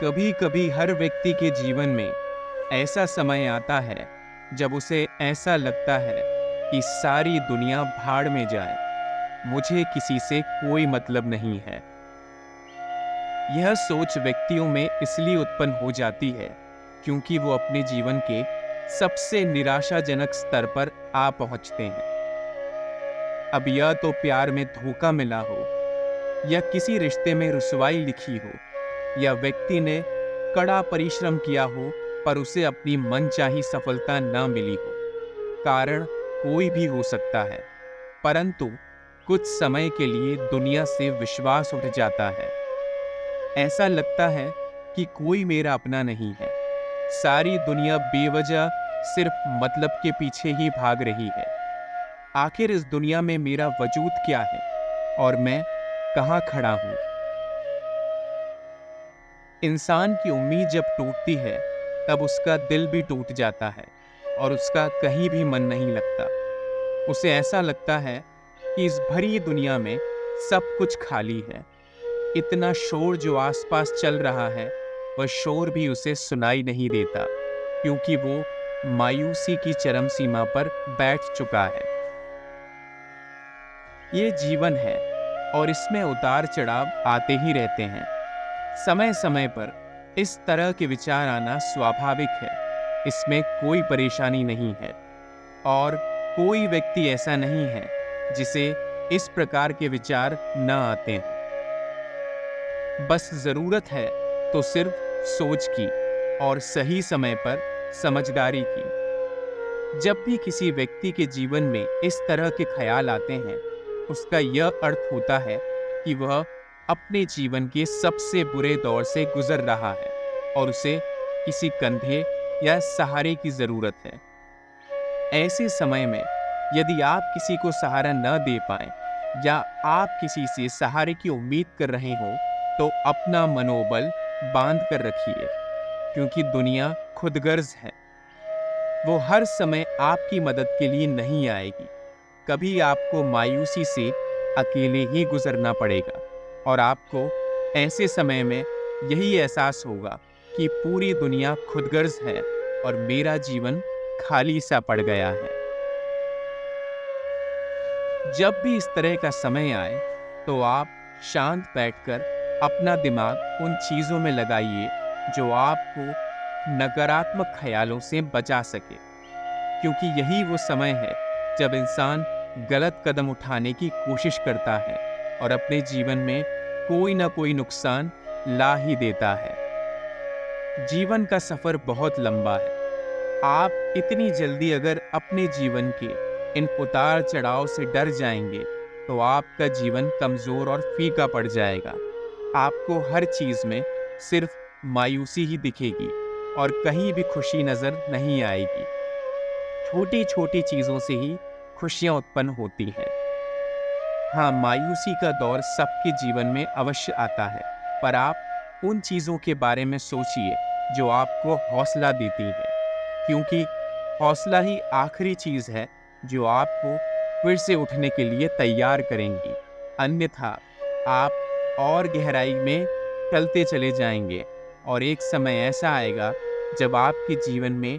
कभी कभी हर व्यक्ति के जीवन में ऐसा समय आता है जब उसे ऐसा लगता है कि सारी दुनिया भाड़ में जाए, मुझे किसी से कोई मतलब नहीं है। यह सोच व्यक्तियों में इसलिए उत्पन्न हो जाती है क्योंकि वो अपने जीवन के सबसे निराशाजनक स्तर पर आ पहुंचते हैं। अब यह तो प्यार में धोखा मिला हो, या किसी रिश्ते में रुसवाई लिखी हो, या व्यक्ति ने कड़ा परिश्रम किया हो पर उसे अपनी मनचाही सफलता न मिली हो। कारण कोई भी हो सकता है, परंतु कुछ समय के लिए दुनिया से विश्वास उठ जाता है। ऐसा लगता है कि कोई मेरा अपना नहीं है। सारी दुनिया बेवजह सिर्फ मतलब के पीछे ही भाग रही है। आखिर इस दुनिया में मेरा वजूद क्या है और मैं कहाँ खड़ा हूँ? इंसान की उम्मीद जब टूटती है तब उसका दिल भी टूट जाता है और उसका कहीं भी मन नहीं लगता। उसे ऐसा लगता है कि इस भरी दुनिया में सब कुछ खाली है। इतना शोर जो आसपास चल रहा है, वह शोर भी उसे सुनाई नहीं देता, क्योंकि वो मायूसी की चरम सीमा पर बैठ चुका है। ये जीवन है और इसमें उतार चढ़ाव आते ही रहते हैं। समय समय पर इस तरह के विचार आना स्वाभाविक है। इसमें कोई परेशानी नहीं है और कोई व्यक्ति ऐसा नहीं है जिसे इस प्रकार के विचार न आते हैं। बस जरूरत है तो सिर्फ सोच की और सही समय पर समझदारी की। जब भी किसी व्यक्ति के जीवन में इस तरह के ख्याल आते हैं, उसका यह अर्थ होता है कि वह अपने जीवन के सबसे बुरे दौर से गुजर रहा है और उसे किसी कंधे या सहारे की जरूरत है। ऐसे समय में यदि आप किसी को सहारा न दे पाए या आप किसी से सहारे की उम्मीद कर रहे हो, तो अपना मनोबल बांध कर रखिए, क्योंकि दुनिया खुदगर्ज है। वो हर समय आपकी मदद के लिए नहीं आएगी। कभी आपको मायूसी से अकेले ही गुजरना पड़ेगा और आपको ऐसे समय में यही एहसास होगा कि पूरी दुनिया खुदगर्ज है और मेरा जीवन खाली सा पड़ गया है। जब भी इस तरह का समय आए तो आप शांत बैठकर अपना दिमाग उन चीज़ों में लगाइए जो आपको नकारात्मक ख्यालों से बचा सके, क्योंकि यही वो समय है जब इंसान गलत कदम उठाने की कोशिश करता है और अपने जीवन में कोई ना कोई नुकसान ला ही देता है। जीवन का सफर बहुत लंबा है। आप इतनी जल्दी अगर अपने जीवन के इन उतार चढ़ाव से डर जाएंगे तो आपका जीवन कमजोर और फीका पड़ जाएगा। आपको हर चीज में सिर्फ मायूसी ही दिखेगी और कहीं भी खुशी नजर नहीं आएगी। छोटी छोटी चीजों से ही खुशियां उत्पन्न होती हैं। हाँ, मायूसी का दौर सबके जीवन में अवश्य आता है, पर आप उन चीजों के बारे में सोचिए जो आपको हौसला देती है, क्योंकि हौसला ही आखिरी चीज है जो आपको फिर से उठने के लिए तैयार करेंगी। अन्यथा आप और गहराई में चलते चले जाएंगे और एक समय ऐसा आएगा जब आपके जीवन में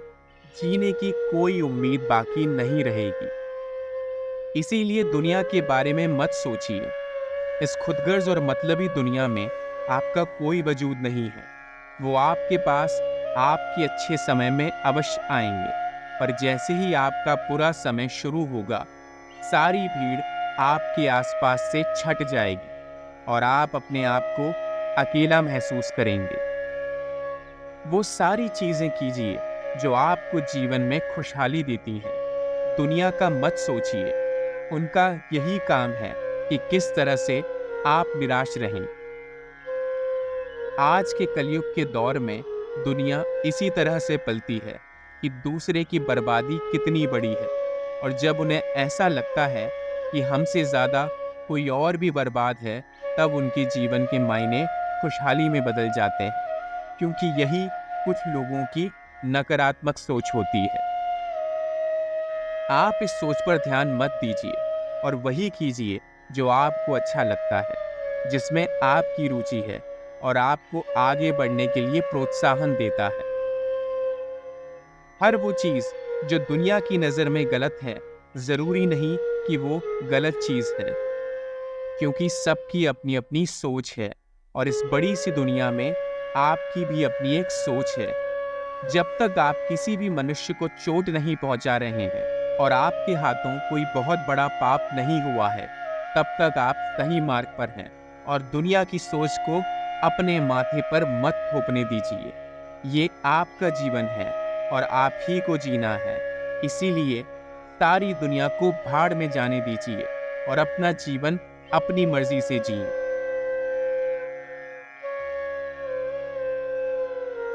जीने की कोई उम्मीद बाकी नहीं रहेगी। इसीलिए दुनिया के बारे में मत सोचिए। इस खुदगर्ज और मतलबी दुनिया में आपका कोई वजूद नहीं है। वो आपके पास आपके अच्छे समय में अवश्य आएंगे, पर जैसे ही आपका बुरा समय शुरू होगा, सारी भीड़ आपके आसपास से छट जाएगी और आप अपने आप को अकेला महसूस करेंगे। वो सारी चीजें कीजिए जो आपको जीवन में खुशहाली देती हैं। दुनिया का मत सोचिए। उनका यही काम है कि किस तरह से आप निराश रहें। आज के कलयुग के दौर में दुनिया इसी तरह से पलती है कि दूसरे की बर्बादी कितनी बड़ी है, और जब उन्हें ऐसा लगता है कि हमसे ज़्यादा कोई और भी बर्बाद है, तब उनके जीवन के मायने खुशहाली में बदल जाते हैं, क्योंकि यही कुछ लोगों की नकारात्मक सोच होती है। आप इस सोच पर ध्यान मत दीजिए और वही कीजिए जो आपको अच्छा लगता है, जिसमें आपकी रुचि है और आपको आगे बढ़ने के लिए प्रोत्साहन देता है। हर वो चीज़ जो दुनिया की नज़र में गलत है, ज़रूरी नहीं कि वो गलत चीज़ है, क्योंकि सबकी अपनी अपनी सोच है और इस बड़ी सी दुनिया में आपकी भी अपनी एक सोच है। जब तक आप किसी भी मनुष्य को चोट नहीं पहुंचा रहे हैं और आपके हाथों कोई बहुत बड़ा पाप नहीं हुआ है, तब तक आप सही मार्ग पर हैं और दुनिया की सोच को अपने माथे पर मत थोपने दीजिए। ये आपका जीवन है और आप ही को जीना है। इसीलिए सारी दुनिया को भाड़ में जाने दीजिए और अपना जीवन अपनी मर्जी से जिए।